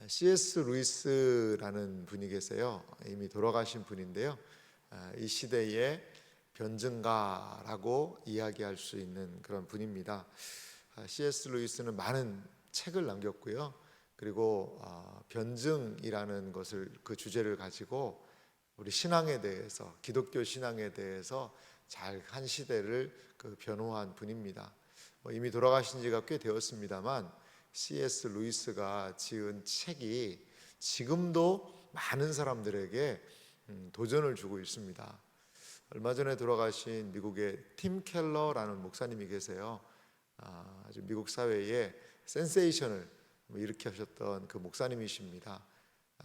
C.S. 루이스라는 분이 계세요. 이미 돌아가신 분인데요. 이 시대의 변증가라고 이야기할 수 있는 그런 분입니다. C.S. 루이스는 많은 책을 남겼고요. 그리고 변증이라는 것을 그 주제를 가지고 우리 신앙에 대해서, 기독교 신앙에 대해서 잘 한 시대를 변호한 분입니다. 이미 돌아가신 지가 꽤 되었습니다만 C.S. 루이스가 지은 책이 지금도 많은 사람들에게 도전을 주고 있습니다. 얼마 전에 돌아가신 미국의 팀 켈러라는 목사님이 계세요. 아주 미국 사회에 센세이션을 일으키셨던 그 목사님이십니다.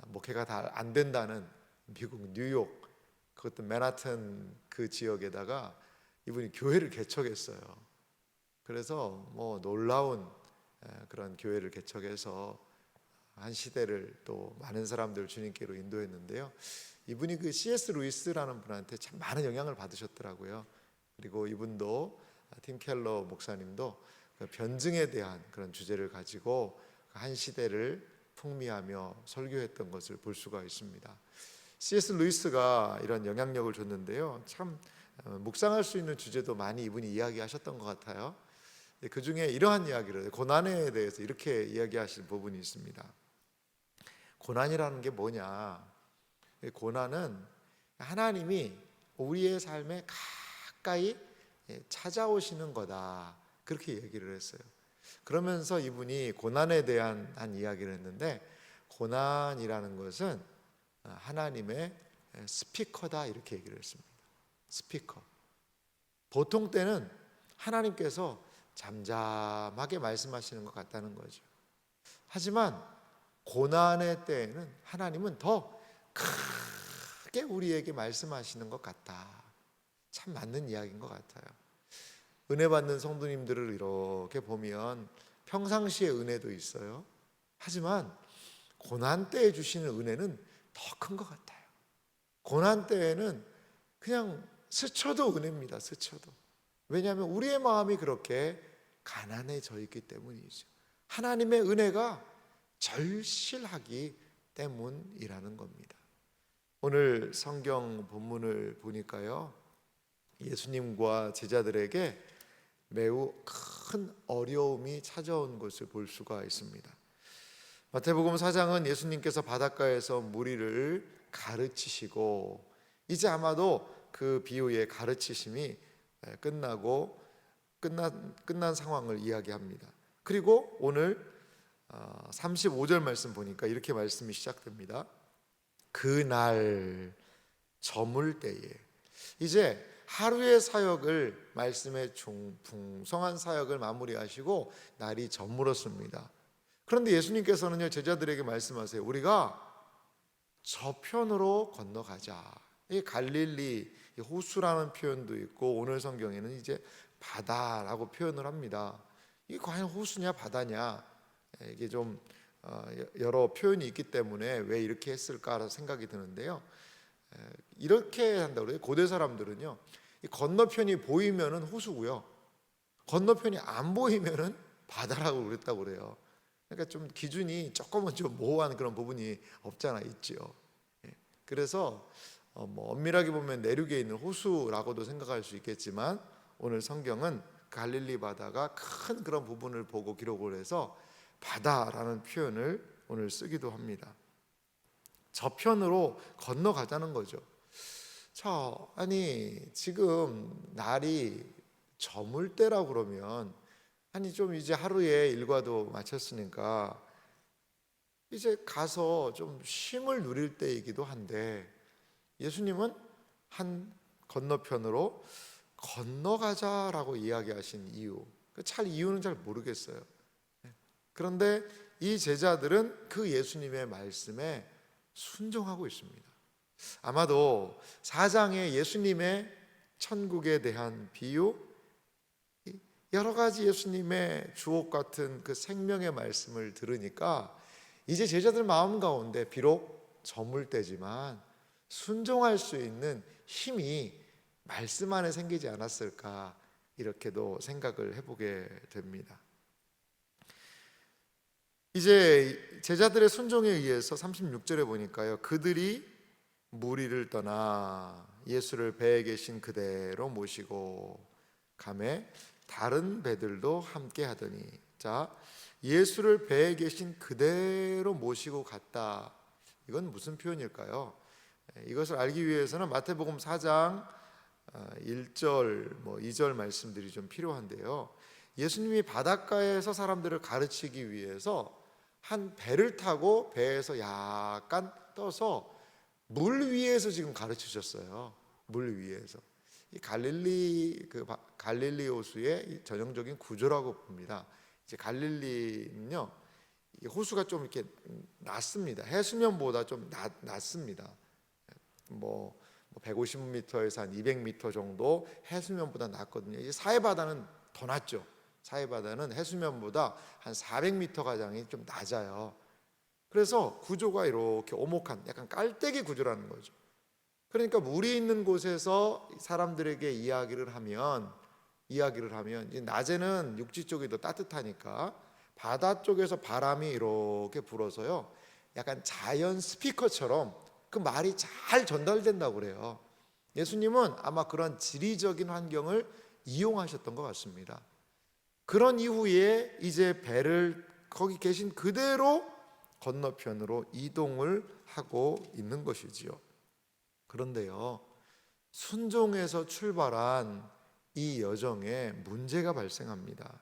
목회가 다 안 된다는 미국 뉴욕, 그것도 맨하튼 그 지역에다가 이분이 교회를 개척했어요. 그래서 놀라운 그런 교회를 개척해서 한 시대를 또 많은 사람들을 주님께로 인도했는데요. 이분이 그 C.S. 루이스라는 분한테 참 많은 영향을 받으셨더라고요. 그리고 이분도 팀 켈러 목사님도 그 변증에 대한 그런 주제를 가지고 한 시대를 풍미하며 설교했던 것을 볼 수가 있습니다. C.S. 루이스가 이런 영향력을 줬는데요. 참 묵상할 수 있는 주제도 많이 이분이 이야기하셨던 것 같아요. 그 중에 이러한 이야기를, 고난에 대해서 이렇게 이야기하실 부분이 있습니다. 고난이라는 게 뭐냐? 고난은 하나님이 우리의 삶에 가까이 찾아오시는 거다, 그렇게 얘기를 했어요. 그러면서 이분이 고난에 대한 한 이야기를 했는데, 고난이라는 것은 하나님의 스피커다, 이렇게 얘기를 했습니다. 스피커. 보통 때는 하나님께서 잠잠하게 말씀하시는 것 같다는 거죠. 하지만 고난의 때에는 하나님은 더 크게 우리에게 말씀하시는 것 같다. 참 맞는 이야기인 것 같아요. 은혜 받는 성도님들을 이렇게 보면 평상시의 은혜도 있어요. 하지만 고난 때에 주시는 은혜는 더 큰 것 같아요. 고난 때에는 그냥 스쳐도 은혜입니다. 스쳐도. 왜냐하면 우리의 마음이 그렇게 가난해져 있기 때문이죠. 하나님의 은혜가 절실하기 때문이라는 겁니다. 오늘 성경 본문을 보니까요, 예수님과 제자들에게 매우 큰 어려움이 찾아온 것을 볼 수가 있습니다. 마태복음 4장은 예수님께서 바닷가에서 무리를 가르치시고, 이제 아마도 그 비유의 가르치심이 끝난 상황을 이야기합니다. 그리고 오늘 35절 말씀 보니까 이렇게 말씀이 시작됩니다. 그날 저물 때에, 이제 하루의 사역을, 말씀의 풍성한 사역을 마무리하시고 날이 저물었습니다. 그런데 예수님께서는요, 제자들에게 말씀하세요. 우리가 저편으로 건너가자. 이 갈릴리 호수라는 표현도 있고, 오늘 성경에는 이제 바다라고 표현을 합니다. 이게 과연 호수냐 바다냐, 이게 좀 여러 표현이 있기 때문에 왜 이렇게 했을까 생각이 드는데요. 이렇게 한다고 그래요. 고대 사람들은요, 이 건너편이 보이면은 호수고요, 건너편이 안 보이면은 바다라고 그랬다고 그래요. 그러니까 좀 기준이 조금은 좀 모호한 그런 부분이 없잖아 있죠. 그래서 엄밀하게 보면 내륙에 있는 호수라고도 생각할 수 있겠지만, 오늘 성경은 갈릴리 바다가 큰 그런 부분을 보고 기록을 해서 바다라는 표현을 오늘 쓰기도 합니다. 저편으로 건너가자는 거죠. 자, 아니 지금 날이 저물 때라고 그러면, 아니 좀 이제 하루의 일과도 마쳤으니까 이제 가서 좀 쉼을 누릴 때이기도 한데, 예수님은 한 건너편으로 건너가자라고 이야기하신 이유, 이유는 잘 모르겠어요. 그런데 이 제자들은 그 예수님의 말씀에 순종하고 있습니다. 아마도 4장의 예수님의 천국에 대한 비유, 여러 가지 예수님의 주옥 같은 그 생명의 말씀을 들으니까 이제 제자들 마음 가운데 비록 저물 때지만 순종할 수 있는 힘이 말씀 안에 생기지 않았을까, 이렇게도 생각을 해보게 됩니다. 이제 제자들의 순종에 의해서 36절에 보니까요, 그들이 무리를 떠나 예수를 배에 계신 그대로 모시고 가매 다른 배들도 함께 하더니. 자, 예수를 배에 계신 그대로 모시고 갔다. 이건 무슨 표현일까요? 이것을 알기 위해서는 마태복음 4장 1절 2절 말씀들이 좀 필요한데요. 예수님이 바닷가에서 사람들을 가르치기 위해서 한 배를 타고 배에서 약간 떠서 물 위에서 지금 가르치셨어요. 물 위에서. 이 갈릴리 호수의 전형적인 구조라고 봅니다. 이제 갈릴리는요, 이 호수가 좀 이렇게 낮습니다. 해수면보다 좀 낮습니다. 150m에서 한 200m 정도 해수면보다 낮거든요. 이 사해바다는 더 낮죠. 사해바다는 해수면보다 한 400m 가량이 좀 낮아요. 그래서 구조가 이렇게 오목한 약간 깔때기 구조라는 거죠. 그러니까 물이 있는 곳에서 사람들에게 이야기를 하면 이제 낮에는 육지 쪽이 더 따뜻하니까 바다 쪽에서 바람이 이렇게 불어서요, 약간 자연 스피커처럼 그 말이 잘 전달된다고 그래요. 예수님은 아마 그런 지리적인 환경을 이용하셨던 것 같습니다. 그런 이후에 이제 배를 거기 계신 그대로 건너편으로 이동을 하고 있는 것이지요. 그런데요, 순종에서 출발한 이 여정에 문제가 발생합니다.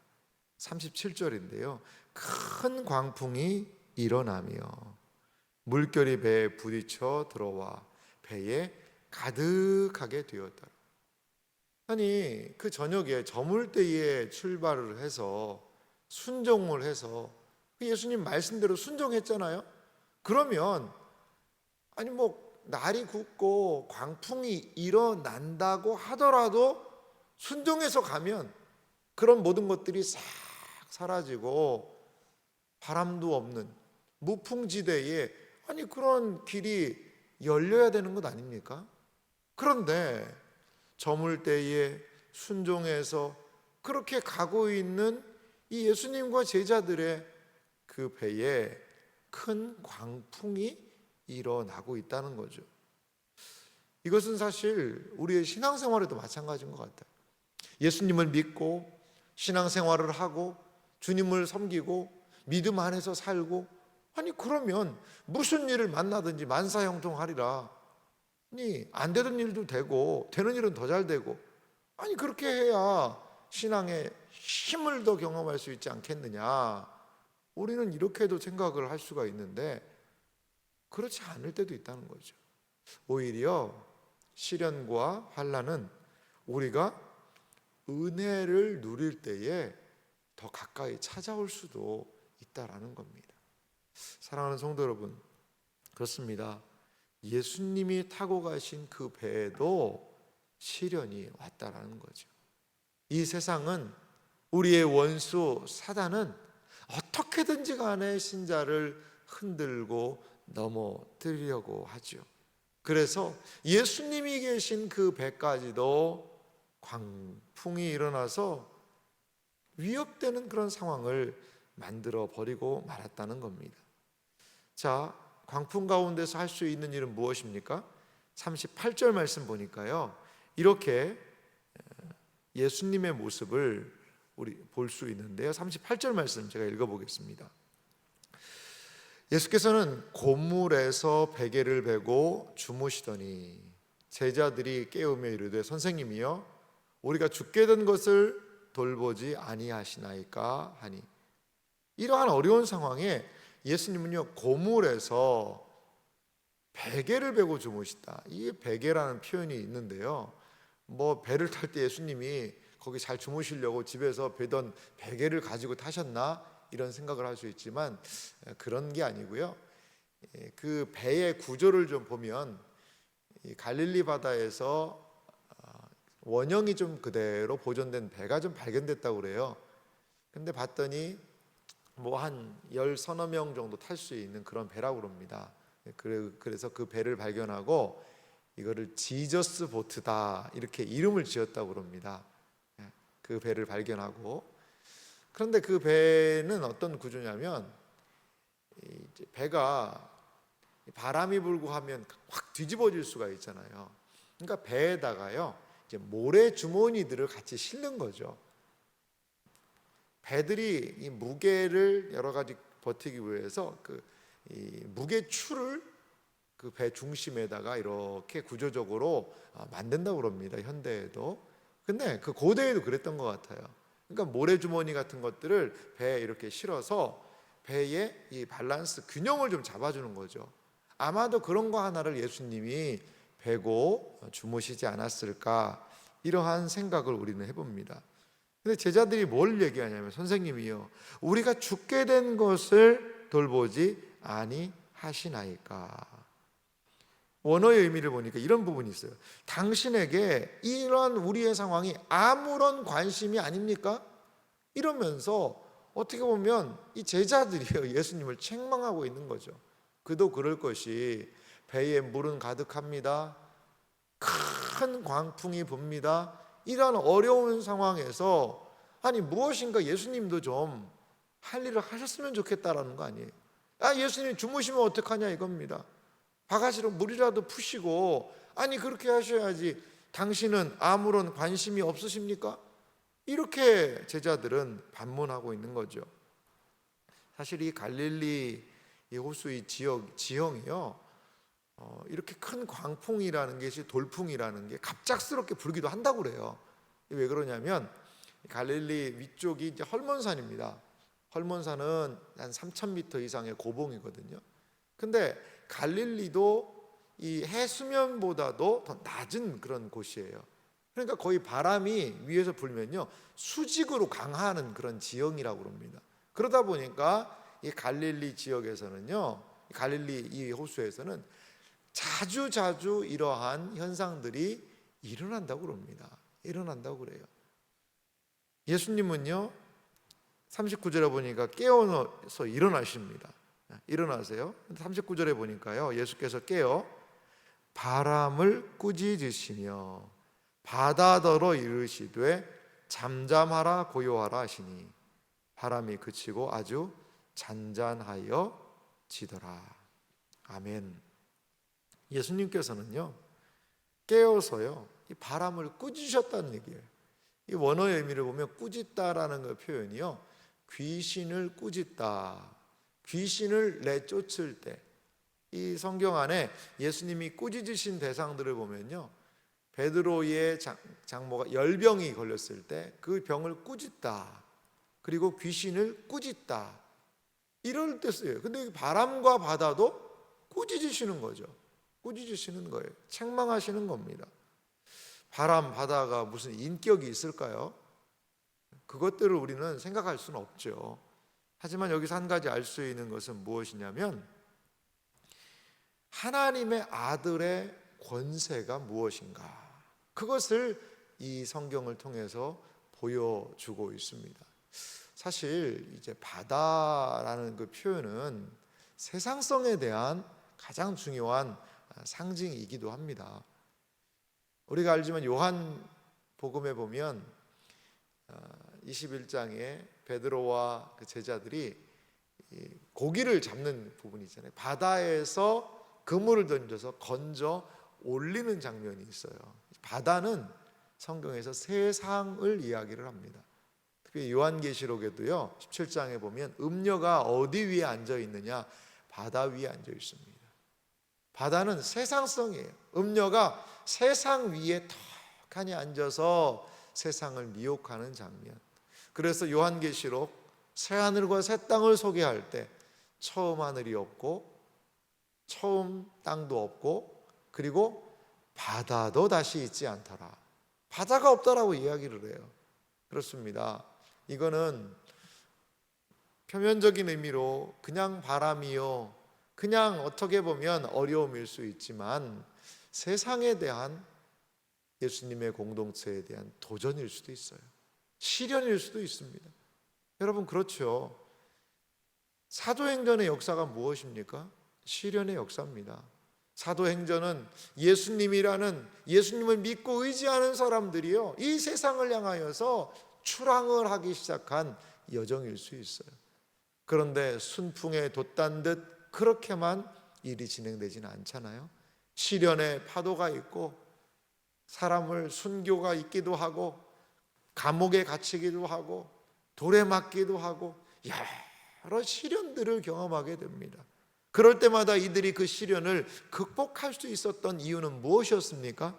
37절인데요. 큰 광풍이 일어나며 물결이 배에 부딪혀 들어와 배에 가득하게 되었다. 아니, 그 저녁에 저물때에 출발을 해서 순종을 해서 예수님 말씀대로 순종했잖아요. 그러면 아니 날이 굳고 광풍이 일어난다고 하더라도 순종해서 가면 그런 모든 것들이 싹 사라지고 바람도 없는 무풍지대에 아니 그런 길이 열려야 되는 것 아닙니까? 그런데 저물때에 순종해서 그렇게 가고 있는 이 예수님과 제자들의 그 배에 큰 광풍이 일어나고 있다는 거죠. 이것은 사실 우리의 신앙생활에도 마찬가지인 것 같아요. 예수님을 믿고 신앙생활을 하고 주님을 섬기고 믿음 안에서 살고, 아니 그러면 무슨 일을 만나든지 만사형통하리라. 아니 안 되던 일도 되고 되는 일은 더 잘 되고, 아니 그렇게 해야 신앙의 힘을 더 경험할 수 있지 않겠느냐. 우리는 이렇게도 생각을 할 수가 있는데 그렇지 않을 때도 있다는 거죠. 오히려 시련과 환난은 우리가 은혜를 누릴 때에 더 가까이 찾아올 수도 있다라는 겁니다. 사랑하는 성도 여러분, 그렇습니다. 예수님이 타고 가신 그 배에도 시련이 왔다라는 거죠. 이 세상은, 우리의 원수 사단은 어떻게든지 간에 신자를 흔들고 넘어뜨리려고 하죠. 그래서 예수님이 계신 그 배까지도 광풍이 일어나서 위협되는 그런 상황을 만들어 버리고 말았다는 겁니다. 자, 광풍 가운데서 할 수 있는 일은 무엇입니까? 38절 말씀 보니까요, 이렇게 예수님의 모습을 우리 볼 수 있는데요. 38절 말씀 제가 읽어보겠습니다. 예수께서는 고물에서 베개를 베고 주무시더니 제자들이 깨우며 이르되 선생님이여 우리가 죽게 된 것을 돌보지 아니하시나이까 하니. 이러한 어려운 상황에 예수님은요 고물에서 베개를 베고 주무시다. 이 베개라는 표현이 있는데요, 배를 탈 때 예수님이 거기 잘 주무시려고 집에서 베던 베개를 가지고 타셨나 이런 생각을 할 수 있지만 그런 게 아니고요. 그 배의 구조를 좀 보면 갈릴리 바다에서 원형이 좀 그대로 보존된 배가 좀 발견됐다고 그래요. 근데 봤더니 한 10서너 명 정도 탈 수 있는 그런 배라고 그럽니다. 그래서 그 배를 발견하고 이거를 지저스 보트다 이렇게 이름을 지었다고 그럽니다. 그 배를 발견하고, 그런데 그 배는 어떤 구조냐면 배가 바람이 불고 하면 확 뒤집어질 수가 있잖아요. 그러니까 배에다가요 이제 모래 주머니들을 같이 실는 거죠. 배들이 이 무게를 여러 가지 버티기 위해서 이 무게추를 그 배 중심에다가 이렇게 구조적으로 만든다고 그럽니다. 현대에도. 근데 그 고대에도 그랬던 것 같아요. 그러니까 모래주머니 같은 것들을 배에 이렇게 실어서 배의 이 밸런스 균형을 좀 잡아주는 거죠. 아마도 그런 거 하나를 예수님이 베고 주무시지 않았을까, 이러한 생각을 우리는 해봅니다. 근데 제자들이 뭘 얘기하냐면, 선생님이요, 우리가 죽게 된 것을 돌보지 아니하시나이까. 원어의 의미를 보니까 이런 부분이 있어요. 당신에게 이런 우리의 상황이 아무런 관심이 아닙니까? 이러면서 어떻게 보면 이 제자들이요, 예수님을 책망하고 있는 거죠. 그도 그럴 것이 배에 물은 가득합니다. 큰 광풍이 붑니다. 이런 어려운 상황에서 아니 무엇인가 예수님도 좀 할 일을 하셨으면 좋겠다라는 거 아니에요. 예수님 주무시면 어떡하냐 이겁니다. 바가지로 물이라도 푸시고, 아니 그렇게 하셔야지, 당신은 아무런 관심이 없으십니까? 이렇게 제자들은 반문하고 있는 거죠. 사실 이 갈릴리 이 호수 이 지형이요, 이렇게 큰 광풍이라는 것이, 돌풍이라는 게 갑작스럽게 불기도 한다고 그래요. 왜 그러냐면 갈릴리 위쪽이 이제 헐몬산입니다. 헐몬산은 한 3,000m 이상의 고봉이거든요. 근데 갈릴리도 이 해수면보다도 더 낮은 그런 곳이에요. 그러니까 거의 바람이 위에서 불면요 수직으로 강하는 그런 지형이라고 합니다. 그러다 보니까 이 갈릴리 지역에서는요, 갈릴리 이 호수에서는 자주 이러한 현상들이 일어난다고 합니다. 일어난다고 그래요. 예수님은요 39절에 보니까 깨어서 일어나십니다. 일어나세요. 39절에 보니까요, 예수께서 깨어 바람을 꾸짖으시며 바다더러 이르시되 잠잠하라 고요하라 하시니 바람이 그치고 아주 잔잔하여 지더라. 아멘. 예수님께서는요 깨어서요 이 바람을 꾸짖으셨다는 얘기예요. 이 원어의 의미를 보면 꾸짖다라는 그 표현이요, 귀신을 꾸짖다, 귀신을 내쫓을 때, 이 성경 안에 예수님이 꾸짖으신 대상들을 보면요, 베드로의 장모가 열병이 걸렸을 때 그 병을 꾸짖다, 그리고 귀신을 꾸짖다, 이럴 때 쓰여요. 근데 바람과 바다도 꾸짖으시는 거죠. 꾸짖으시는 거예요. 책망하시는 겁니다. 바람, 바다가 무슨 인격이 있을까요? 그것들을 우리는 생각할 수는 없죠. 하지만 여기서 한 가지 알 수 있는 것은 무엇이냐면, 하나님의 아들의 권세가 무엇인가, 그것을 이 성경을 통해서 보여주고 있습니다. 사실 이제 바다라는 그 표현은 세상성에 대한 가장 중요한 상징이기도 합니다. 우리가 알지만 요한복음에 보면 21장에 베드로와 그 제자들이 고기를 잡는 부분이 있잖아요. 바다에서 그물을 던져서 건져 올리는 장면이 있어요. 바다는 성경에서 세상을 이야기를 합니다. 특히 요한계시록에도요 17장에 보면 음녀가 어디 위에 앉아 있느냐, 바다 위에 앉아 있습니다. 바다는 세상성이에요. 음녀가 세상 위에 턱하니 앉아서 세상을 미혹하는 장면. 그래서 요한계시록 새하늘과 새 땅을 소개할 때 처음 하늘이 없고 처음 땅도 없고 그리고 바다도 다시 있지 않더라, 바다가 없다라고 이야기를 해요. 그렇습니다. 이거는 표면적인 의미로 그냥 바람이요, 그냥 어떻게 보면 어려움일 수 있지만 세상에 대한 예수님의 공동체에 대한 도전일 수도 있어요. 시련일 수도 있습니다. 여러분 그렇죠. 사도행전의 역사가 무엇입니까? 시련의 역사입니다. 사도행전은 예수님을 믿고 의지하는 사람들이요, 이 세상을 향하여서 출항을 하기 시작한 여정일 수 있어요. 그런데 순풍에 돛단 듯 그렇게만 일이 진행되지는 않잖아요. 시련의 파도가 있고 사람을 순교가 있기도 하고 감옥에 갇히기도 하고 돌에 맞기도 하고 여러 시련들을 경험하게 됩니다. 그럴 때마다 이들이 그 시련을 극복할 수 있었던 이유는 무엇이었습니까?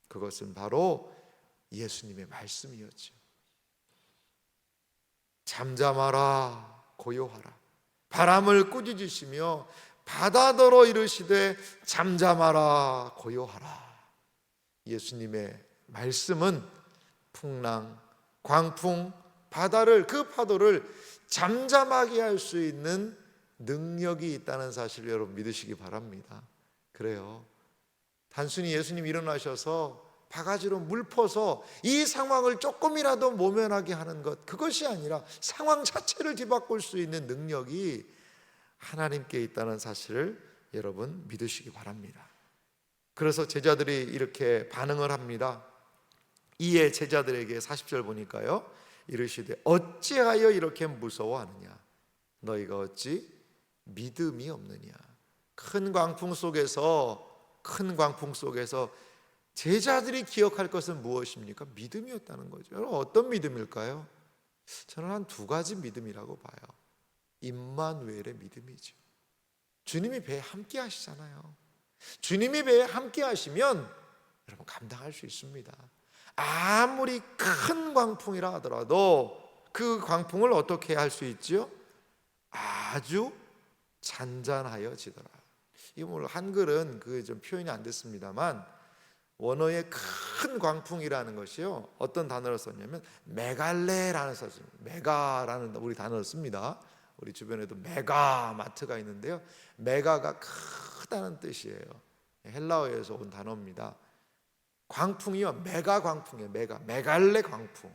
그것은 바로 예수님의 말씀이었죠. 잠잠하라 고요하라 바람을 꾸짖으시며 바다더러 이르시되 잠잠하라 고요하라. 예수님의 말씀은 풍랑, 광풍, 바다를 그 파도를 잠잠하게 할 수 있는 능력이 있다는 사실을 여러분 믿으시기 바랍니다. 그래요. 단순히 예수님이 일어나셔서 바가지로 물 퍼서 이 상황을 조금이라도 모면하게 하는 것, 그것이 아니라 상황 자체를 뒤바꿀 수 있는 능력이 하나님께 있다는 사실을 여러분 믿으시기 바랍니다. 그래서 제자들이 이렇게 반응을 합니다. 이에 제자들에게 40절 보니까요, 이르시되 어찌하여 이렇게 무서워하느냐? 너희가 어찌 믿음이 없느냐? 큰 광풍 속에서 제자들이 기억할 것은 무엇입니까? 믿음이었다는 거죠. 여러분, 어떤 믿음일까요? 저는 한 두 가지 믿음이라고 봐요. 임마누엘의 믿음이죠. 주님이 배에 함께 하시잖아요. 주님이 배에 함께 하시면 여러분 감당할 수 있습니다. 아무리 큰 광풍이라 하더라도 그 광풍을 어떻게 할 수 있죠? 아주 잔잔하여지더라. 이거 물론 한글은 그 좀 표현이 안 됐습니다만 원어의 큰 광풍이라는 것이요, 어떤 단어를 썼냐면 메갈레라는 썼습니다. 메가라는 우리 단어를 씁니다. 우리 주변에도 메가 마트가 있는데요, 메가가 크다는 뜻이에요. 헬라어에서 온 단어입니다. 광풍이요, 메가 광풍이에요. 메갈레 광풍.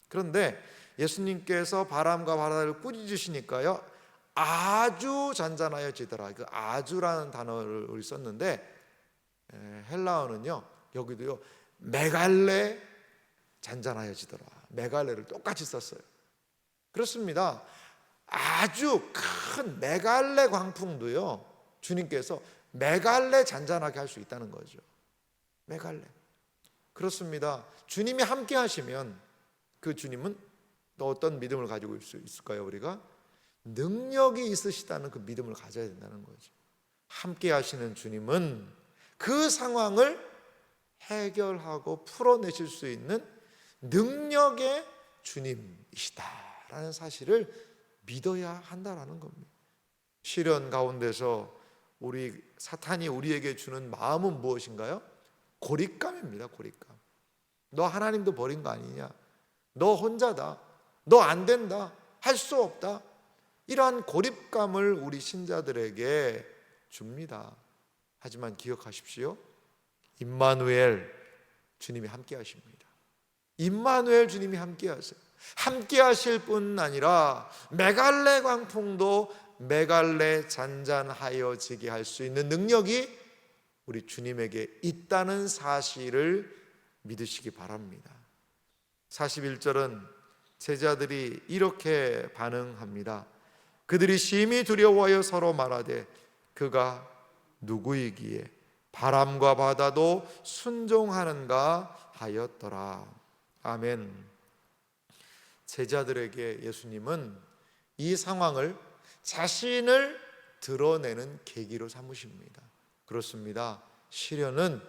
그런데 예수님께서 바람과 바다를 꾸짖으시니까요, 아주 잔잔하여지더라. 그 아주라는 단어를 우리 썼는데 헬라어는요, 여기도요, 메갈레 잔잔하여지더라. 메갈레를 똑같이 썼어요. 그렇습니다. 아주 큰 메갈레 광풍도요, 주님께서 메갈레 잔잔하게 할 수 있다는 거죠. 메갈레. 그렇습니다. 주님이 함께 하시면 그 주님은 또 어떤 믿음을 가지고 있을까요? 우리가 능력이 있으시다는 그 믿음을 가져야 된다는 거죠. 함께 하시는 주님은 그 상황을 해결하고 풀어내실 수 있는 능력의 주님이시다라는 사실을 믿어야 한다라는 겁니다. 시련 가운데서 사탄이 우리에게 주는 마음은 무엇인가요? 고립감입니다. 고립감. 너 하나님도 버린 거 아니냐? 너 혼자다. 너 안 된다. 할 수 없다. 이러한 고립감을 우리 신자들에게 줍니다. 하지만 기억하십시오. 임마누엘 주님이 함께 하십니다. 임마누엘 주님이 함께 하세요. 함께 하실 뿐 아니라 메갈레 광풍도 메갈레 잔잔하여지게 할 수 있는 능력이 우리 주님에게 있다는 사실을 믿으시기 바랍니다. 41절은 제자들이 이렇게 반응합니다. 그들이 심히 두려워하여 서로 말하되 그가 누구이기에 바람과 바다도 순종하는가 하였더라. 아멘. 제자들에게 예수님은 이 상황을 자신을 드러내는 계기로 삼으십니다. 그렇습니다. 시련은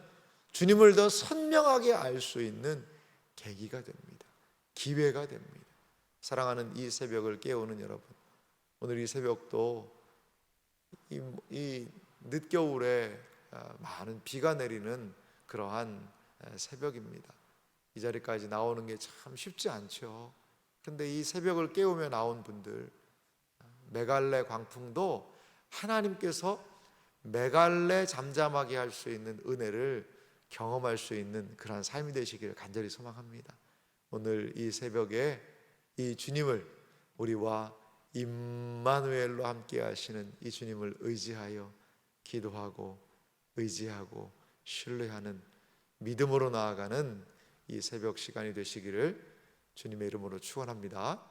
주님을 더 선명하게 알 수 있는 계기가 됩니다. 기회가 됩니다. 사랑하는 이 새벽을 깨우는 여러분, 오늘 이 새벽도 이 늦겨울에 많은 비가 내리는 그러한 새벽입니다. 이 자리까지 나오는 게 참 쉽지 않죠. 그런데 이 새벽을 깨우며 나온 분들, 메갈레 광풍도 하나님께서 메갈레 잠잠하게 할 수 있는 은혜를 경험할 수 있는 그러한 삶이 되시기를 간절히 소망합니다. 오늘 이 새벽에 이 주님을, 우리와 임마누엘로 함께 하시는 이 주님을 의지하여 기도하고 의지하고 신뢰하는 믿음으로 나아가는 이 새벽 시간이 되시기를 주님의 이름으로 축원합니다.